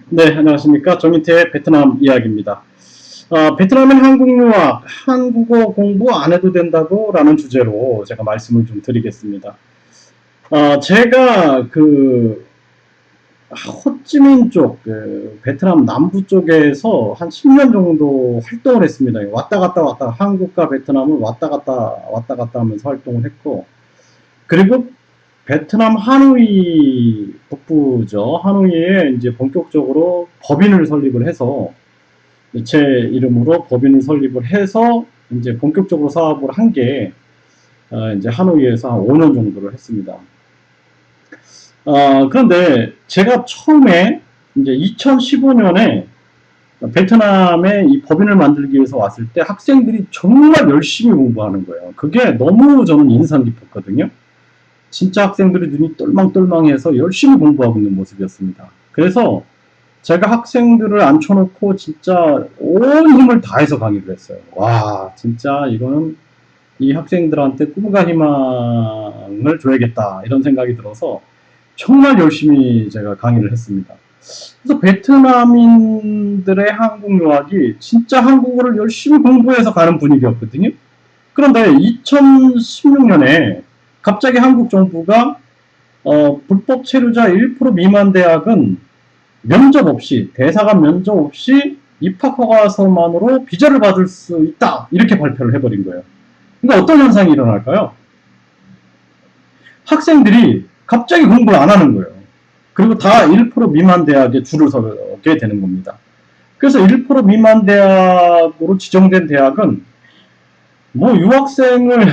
네, 안녕하십니까. 정인태의 베트남 이야기입니다. 베트남엔 한국 유학, 한국어 공부 안 해도 된다고 라는 주제로 제가 말씀을 좀 드리겠습니다. 제가 호찌민 쪽, 베트남 남부 쪽에서 한 10년 정도 활동을 했습니다. 왔다 갔다 왔다, 한국과 베트남을 왔다 갔다 하면서 활동을 했고, 그리고 베트남 하노이 북부죠. 하노이에 이제 본격적으로 법인을 설립을 해서 제 이름으로 법인을 설립을 해서 이제 본격적으로 사업을 한 게 이제 하노이에서 한 5년 정도를 했습니다. 그런데 제가 처음에 이제 2015년에 베트남에 이 법인을 만들기 위해서 왔을 때 학생들이 정말 열심히 공부하는 거예요. 그게 너무 저는 인상 깊었거든요. 진짜 학생들이 눈이 똘망똘망해서 열심히 공부하고 있는 모습이었습니다. 그래서 제가 학생들을 앉혀놓고 진짜 온 힘을 다해서 강의를 했어요. 와, 진짜 이거는 이 학생들한테 꿈과 희망을 줘야겠다 이런 생각이 들어서 정말 열심히 제가 강의를 했습니다. 그래서 베트남인들의 한국 유학이 진짜 한국어를 열심히 공부해서 가는 분위기였거든요. 그런데 2016년에 갑자기 한국 정부가 불법 체류자 1% 미만 대학은 면접 없이, 대사관 면접 없이 입학 허가서만으로 비자를 받을 수 있다 이렇게 발표를 해버린 거예요. 그러니까 어떤 현상이 일어날까요? 학생들이 갑자기 공부를 안 하는 거예요. 그리고 다 1% 미만 대학에 줄을 서게 되는 겁니다. 그래서 1% 미만 대학으로 지정된 대학은 뭐 유학생을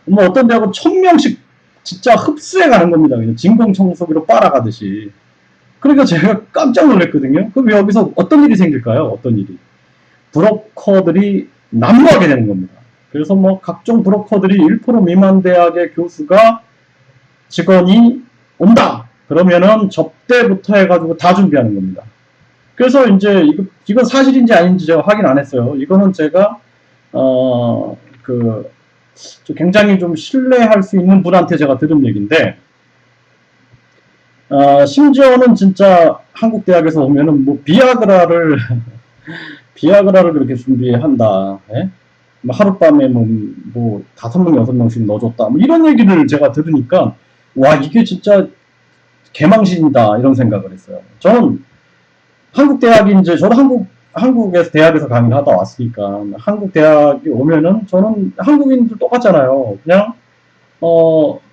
뭐 어떤 대학은 1000명씩 진짜 흡수해 가는 겁니다. 그냥 진공청소기로 빨아가듯이. 그러니까 제가 깜짝 놀랐거든요. 그럼 여기서 어떤 일이 생길까요? 어떤 일이? 브로커들이 난무하게 되는 겁니다. 그래서 뭐 각종 브로커들이 1% 미만 대학의 교수가 직원이 온다. 그러면은 접대부터 해가지고 다 준비하는 겁니다. 그래서 이제 이건 사실인지 아닌지 제가 확인 안 했어요. 이거는 제가 어, 그 굉장히 좀 신뢰할 수 있는 분한테 제가 들은 얘기인데, 심지어는 진짜 한국 대학에서 보면은 뭐 비아그라를 그렇게 준비한다. 예? 뭐 하룻밤에 뭐 5명 6명씩 넣어줬다. 뭐 이런 얘기를 제가 들으니까 와 이게 진짜 개망신이다 이런 생각을 했어요. 저는 한국 대학이 이제 저도 한국에서 대학에서 강의를 하다 왔으니까 한국 대학이 오면은 저는 한국인들 똑같잖아요. 그냥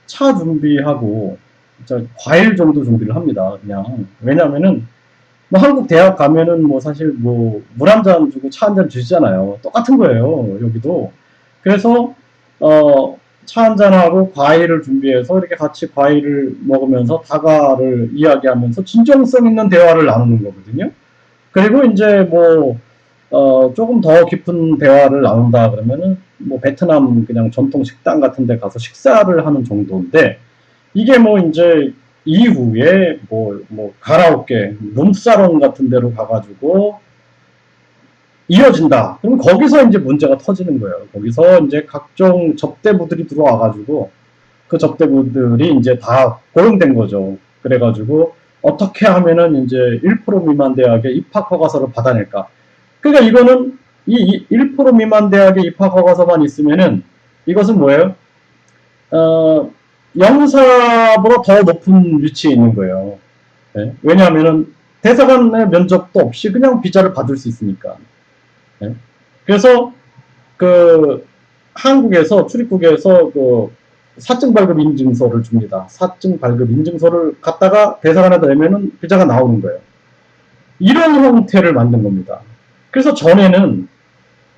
차 준비하고 진짜 과일 정도 준비를 합니다. 그냥 왜냐면은 뭐 한국 대학 가면은 뭐 사실 뭐 물 한 잔 주고 차 한 잔 주시잖아요. 똑같은 거예요. 여기도. 그래서 차 한 잔하고 과일을 준비해서 이렇게 같이 과일을 먹으면서 다가를 이야기하면서 진정성 있는 대화를 나누는 거거든요. 그리고 이제 뭐 조금 더 깊은 대화를 나눈다 그러면은 뭐 베트남 그냥 전통 식당 같은 데 가서 식사를 하는 정도인데, 이게 뭐 이제 이후에 뭐 가라오케, 룸사롱 같은 데로 가가지고 이어진다. 그럼 거기서 이제 문제가 터지는 거예요. 거기서 이제 각종 접대부들이 들어와가지고 그 접대부들이 이제 다 고용된 거죠. 그래가지고 어떻게 하면은 이제 1% 미만 대학에 입학 허가서를 받아낼까. 그러니까 이거는 이 1% 미만 대학에 입학 허가서만 있으면은 이것은 뭐예요? 어, 영사보다 더 높은 위치에 있는 거예요. 네? 왜냐하면은 대사관의 면접도 없이 그냥 비자를 받을 수 있으니까. 네? 그래서 그 한국에서 출입국에서 그 사증 발급 인증서를 줍니다. 사증 발급 인증서를 갖다가 대사관에다 내면은 비자가 나오는 거예요. 이런 형태를 만든 겁니다. 그래서 전에는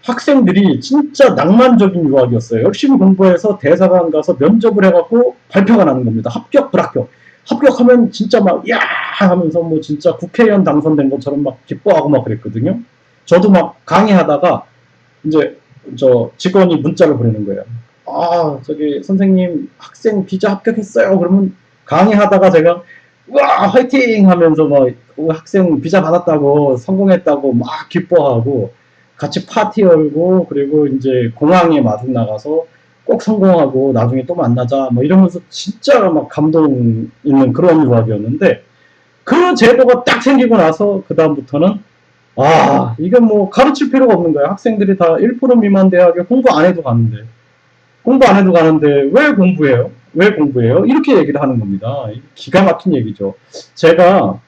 학생들이 진짜 낭만적인 유학이었어요. 열심히 공부해서 대사관 가서 면접을 해갖고 발표가 나는 겁니다. 합격, 불합격. 합격하면 진짜 막, 야! 하면서 뭐 진짜 국회의원 당선된 것처럼 막 기뻐하고 막 그랬거든요. 저도 막 강의하다가 이제 저 직원이 문자를 보내는 거예요. 아, 저기 선생님 학생 비자 합격했어요. 그러면 강의하다가 제가 와 화이팅 하면서 막 학생 비자 받았다고 성공했다고 막 기뻐하고 같이 파티 열고, 그리고 이제 공항에 마중 나가서 꼭 성공하고 나중에 또 만나자 뭐 이러면서 진짜 막 감동 있는 그런 유학이었는데, 그 제도가 딱 생기고 나서 그 다음부터는 이게 뭐 가르칠 필요가 없는 거예요. 학생들이 다 1% 미만 대학에 공부 안 해도 가는데 왜 공부해요? 왜 공부해요? 이렇게 얘기를 하는 겁니다. 기가 막힌 얘기죠. 제가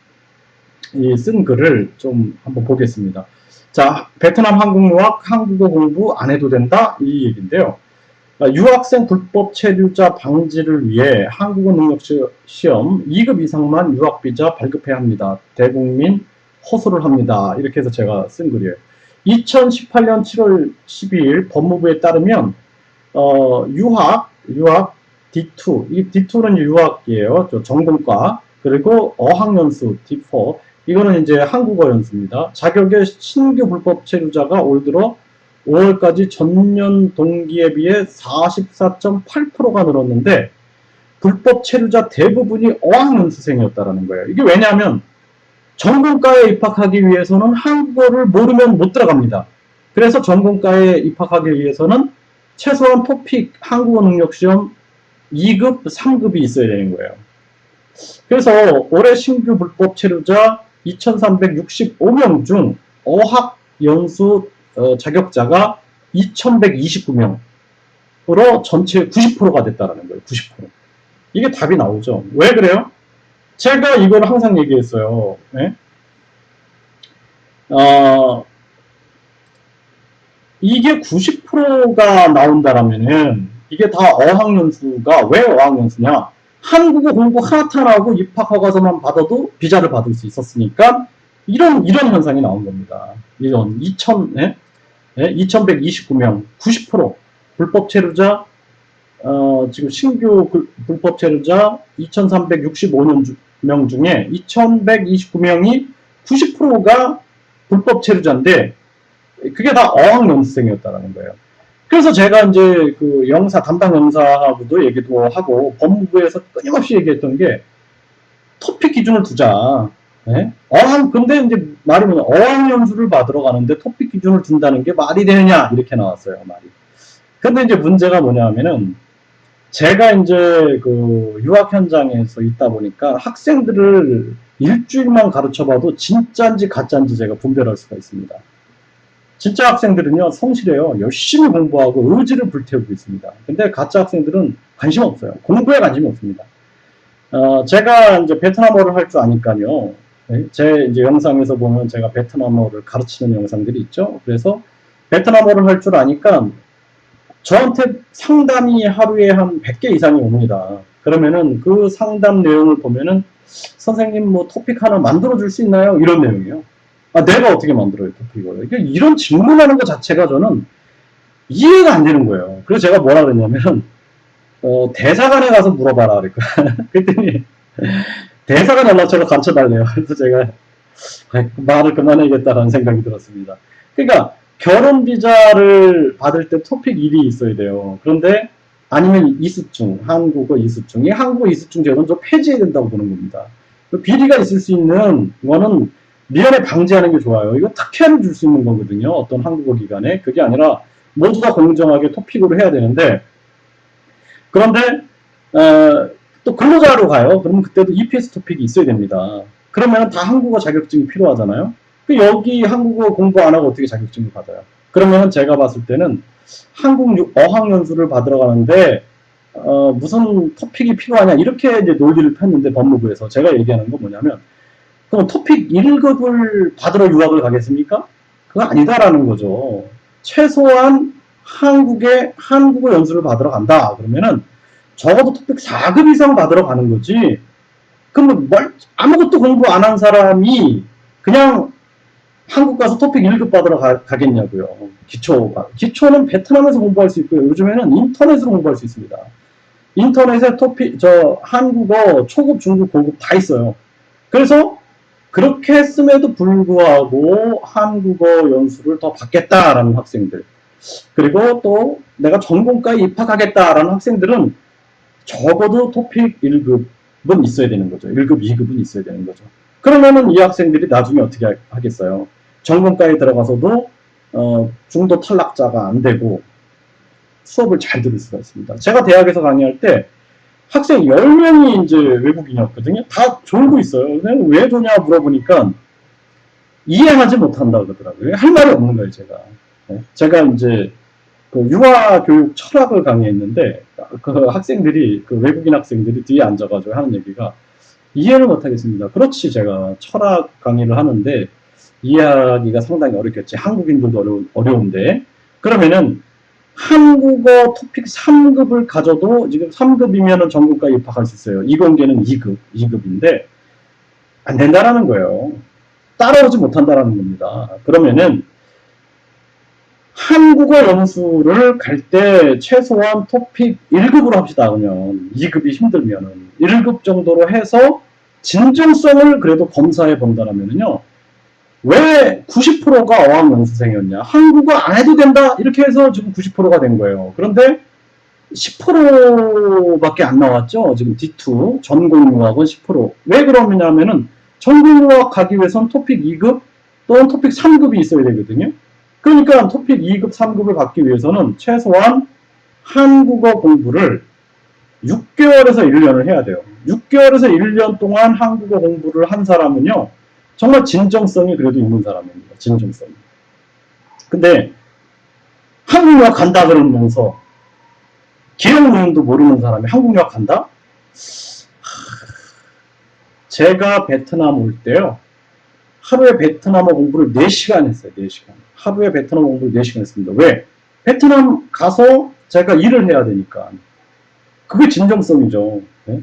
이 쓴 글을 좀 한번 보겠습니다. 자, 베트남 한국 유학 한국어 공부 안 해도 된다 이 얘기인데요. 유학생 불법 체류자 방지를 위해 한국어 능력 시험 2급 이상만 유학비자 발급해야 합니다. 대국민 호소를 합니다. 이렇게 해서 제가 쓴 글이에요. 2018년 7월 12일 법무부에 따르면 유학 D2, 이 D2는 유학이에요. 전공과 그리고 어학연수 D4 이거는 이제 한국어 연수입니다. 자격의 신규 불법 체류자가 올 들어 5월까지 전년 동기에 비해 44.8%가 늘었는데 불법 체류자 대부분이 어학연수생이었다는 거예요. 이게 왜냐하면 전공과에 입학하기 위해서는 한국어를 모르면 못 들어갑니다. 그래서 전공과에 입학하기 위해서는 최소한 토픽 한국어 능력 시험 2급, 3급이 있어야 되는 거예요. 그래서 올해 신규 불법 체류자 2,365명 중 어학 연수 자격자가 2,129명으로 전체 90%가 됐다는 거예요. 90%. 이게 답이 나오죠. 왜 그래요? 제가 이걸 항상 얘기했어요. 네? 이게 90%가 나온다라면은 이게 다 어학연수가 왜 어학연수냐? 한국어 공부 하나도 안 하고 입학허가서만 받아도 비자를 받을 수 있었으니까 이런 현상이 나온 겁니다. 이런 2,129명 90% 불법 체류자 지금 신규 불법 체류자 2,365명 중에 2,129명이 90%가 불법 체류자인데 그게 다 어학연수생이었다는 거예요. 그래서 제가 이제 그 영사 담당 영사하고도 얘기도 하고 법무부에서 끊임없이 얘기했던 게 토픽 기준을 두자. 네? 근데 이제 말이 뭐냐 어학연수를 받으러 가는데 토픽 기준을 둔다는 게 말이 되느냐 이렇게 나왔어요 말이. 근데 이제 문제가 뭐냐면은 제가 이제 그 유학 현장에서 있다 보니까 학생들을 일주일만 가르쳐봐도 진짜인지 가짜인지 제가 분별할 수가 있습니다. 진짜 학생들은요 성실해요. 열심히 공부하고 의지를 불태우고 있습니다. 근데 가짜 학생들은 관심 없어요. 공부에 관심이 없습니다. 제가 이제 베트남어를 할 줄 아니까요. 네? 제 이제 영상에서 보면 제가 베트남어를 가르치는 영상들이 있죠. 그래서 베트남어를 할 줄 아니까 저한테 상담이 하루에 한 100개 이상이 옵니다. 그러면은 그 상담 내용을 보면은 선생님 뭐 토픽 하나 만들어 줄 수 있나요? 이런 내용이에요. 내가 어떻게 만들어요, 토픽을. 이런 질문하는 것 자체가 저는 이해가 안 되는 거예요. 그래서 제가 뭐라 그랬냐면, 대사관에 가서 물어봐라. 그랬더니, 대사관 연락처를 가르쳐 달래요. 그래서 제가 말을 그만해야겠다라는 생각이 들었습니다. 그러니까, 결혼 비자를 받을 때 토픽 1이 있어야 돼요. 그런데, 아니면 이수증, 한국어 이수증. 이 한국어 이수증 제도는 좀 폐지해야 된다고 보는 겁니다. 비리가 있을 수 있는 거는 미연에 방지하는 게 좋아요. 이거 특혜를 줄 수 있는 거거든요. 어떤 한국어 기관에. 그게 아니라 모두 다 공정하게 토픽으로 해야 되는데 그런데 또 근로자로 가요. 그러면 그때도 EPS 토픽이 있어야 됩니다. 그러면 다 한국어 자격증이 필요하잖아요. 여기 한국어 공부 안 하고 어떻게 자격증을 받아요? 그러면 제가 봤을 때는 한국 어학연수를 받으러 가는데 무슨 토픽이 필요하냐 이렇게 이제 논리를 폈는데 법무부에서 제가 얘기하는 건 뭐냐면 그럼 토픽 1급을 받으러 유학을 가겠습니까? 그거 아니다라는 거죠. 최소한 한국의 한국어 연수를 받으러 간다. 그러면은 적어도 토픽 4급 이상 받으러 가는 거지. 그럼 아무것도 공부 안 한 사람이 그냥 한국 가서 토픽 1급 받으러 가겠냐고요. 기초는 베트남에서 공부할 수 있고요. 요즘에는 인터넷으로 공부할 수 있습니다. 인터넷에 한국어 초급, 중급, 고급 다 있어요. 그래서 그렇게 했음에도 불구하고 한국어 연수를 더 받겠다라는 학생들 그리고 또 내가 전공과에 입학하겠다라는 학생들은 적어도 토픽 1급은 있어야 되는 거죠. 1급, 2급은 있어야 되는 거죠. 그러면은 이 학생들이 나중에 어떻게 하겠어요? 전공과에 들어가서도 중도 탈락자가 안 되고 수업을 잘 들을 수가 있습니다. 제가 대학에서 강의할 때 학생 10명이 이제 외국인이었거든요. 다 졸고 있어요. 왜 도냐 물어보니까 이해하지 못한다 그러더라고요. 할 말이 없는 거예요, 제가. 제가 이제 그 유아 교육 철학을 강의했는데 그 학생들이 그 외국인 학생들이 뒤에 앉아가지고 하는 얘기가 이해를 못하겠습니다. 그렇지 제가 철학 강의를 하는데 이해하기가 상당히 어렵겠지. 한국인들도 어려운데 그러면은 한국어 토픽 3급을 가져도 지금 3급이면은 전국까지 입학할 수 있어요. 이공계는 2급인데 안 된다라는 거예요. 따라오지 못한다라는 겁니다. 그러면은 한국어 연수를 갈 때 최소한 토픽 1급으로 합시다. 그러면 2급이 힘들면은 1급 정도로 해서 진정성을 그래도 검사해 본다라면은요. 왜 90%가 어학연수생이었냐? 한국어 안 해도 된다? 이렇게 해서 지금 90%가 된 거예요. 그런데 10%밖에 안 나왔죠. 지금 D2 전공유학은 10%. 왜 그러냐면은 전공유학 가기 위해선 토픽 2급 또는 토픽 3급이 있어야 되거든요. 그러니까 토픽 2급, 3급을 받기 위해서는 최소한 한국어 공부를 6개월에서 1년을 해야 돼요. 6개월에서 1년 동안 한국어 공부를 한 사람은요. 정말 진정성이 그래도 있는 사람입니다. 진정성이. 근데 한국 유학 간다 그러면서 기억 내용도 모르는 사람이 한국 유학 간다? 제가 베트남 올 때요. 하루에 베트남어 공부를 4시간 했어요. 4시간. 하루에 베트남어 공부를 4시간 했습니다. 왜? 베트남 가서 제가 일을 해야 되니까. 그게 진정성이죠. 네?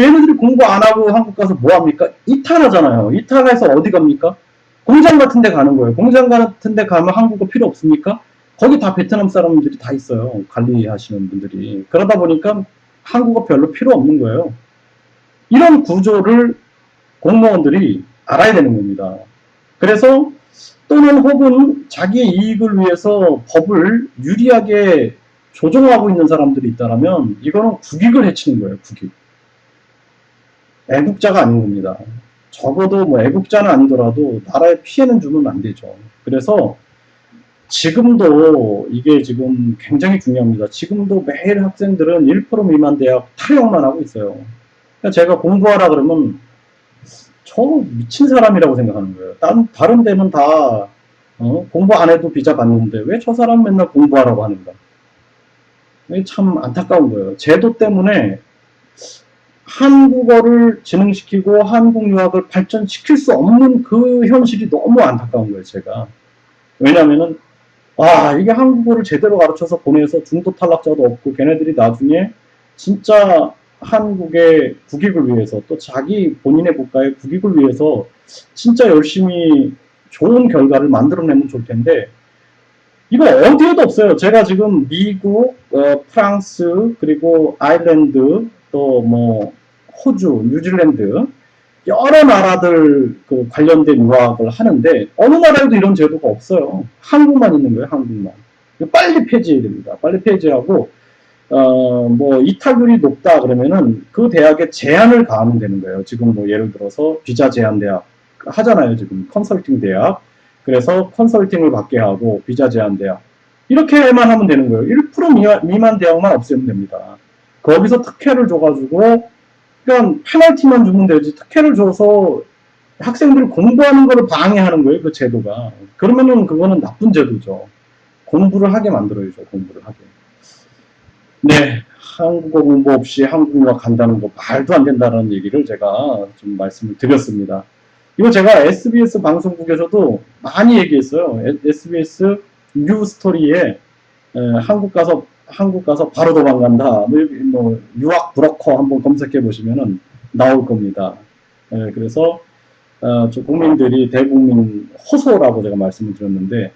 얘네들이 공부 안 하고 한국 가서 뭐 합니까? 이탈하잖아요. 이탈해서 어디 갑니까? 공장 같은 데 가는 거예요. 공장 같은 데 가면 한국어 필요 없습니까? 거기 다 베트남 사람들이 다 있어요. 관리하시는 분들이. 그러다 보니까 한국어 별로 필요 없는 거예요. 이런 구조를 공무원들이 알아야 되는 겁니다. 그래서 또는 혹은 자기의 이익을 위해서 법을 유리하게 조정하고 있는 사람들이 있다면 이거는 국익을 해치는 거예요. 국익. 애국자가 아닌 겁니다. 적어도 뭐 애국자는 아니더라도 나라에 피해는 주면 안 되죠. 그래서 지금도 이게 지금 굉장히 중요합니다. 지금도 매일 학생들은 1% 미만 대학 탈영만 하고 있어요. 그러니까 제가 공부하라 그러면 저 미친 사람이라고 생각하는 거예요. 다른 데는 다 공부 안 해도 비자 받는데 왜 저 사람 맨날 공부하라고 하는가. 이게 참 안타까운 거예요. 제도 때문에 한국어를 진흥시키고 한국 유학을 발전시킬 수 없는 그 현실이 너무 안타까운 거예요, 제가. 왜냐면은, 이게 한국어를 제대로 가르쳐서 보내서 중도 탈락자도 없고, 걔네들이 나중에 진짜 한국의 국익을 위해서, 또 자기 본인의 국가의 국익을 위해서 진짜 열심히 좋은 결과를 만들어내면 좋을 텐데, 이거 어디에도 없어요. 제가 지금 미국, 프랑스, 그리고 아일랜드, 또 뭐, 호주, 뉴질랜드, 여러 나라들 그 관련된 유학을 하는데, 어느 나라에도 이런 제도가 없어요. 한국만 있는 거예요, 한국만. 빨리 폐지해야 됩니다. 빨리 폐지하고, 뭐, 이탈률이 높다 그러면은 그 대학에 제한을 가하면 되는 거예요. 지금 뭐, 예를 들어서 비자 제한 대학 하잖아요, 지금. 컨설팅 대학. 그래서 컨설팅을 받게 하고 비자 제한 대학 이렇게만 하면 되는 거예요. 1% 미만 대학만 없애면 됩니다. 거기서 특혜를 줘가지고 그냥 페널티만 주면 되지 특혜를 줘서 학생들이 공부하는 거를 방해하는 거예요. 그 제도가. 그러면은 그거는 나쁜 제도죠. 공부를 하게 만들어야죠. 공부를 하게. 네. 한국어 공부 없이 한국어 간다는 거 말도 안 된다는 얘기를 제가 좀 말씀을 드렸습니다. 이거 제가 SBS 방송국에서도 많이 얘기했어요. SBS 뉴 스토리에 한국 가서 바로 도망간다. 뭐 유학 브로커 한번 검색해 보시면은 나올 겁니다. 그래서 국민들이 대국민 호소라고 제가 말씀을 드렸는데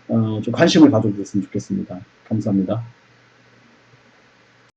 좀 관심을 가져주셨으면 좋겠습니다. 감사합니다.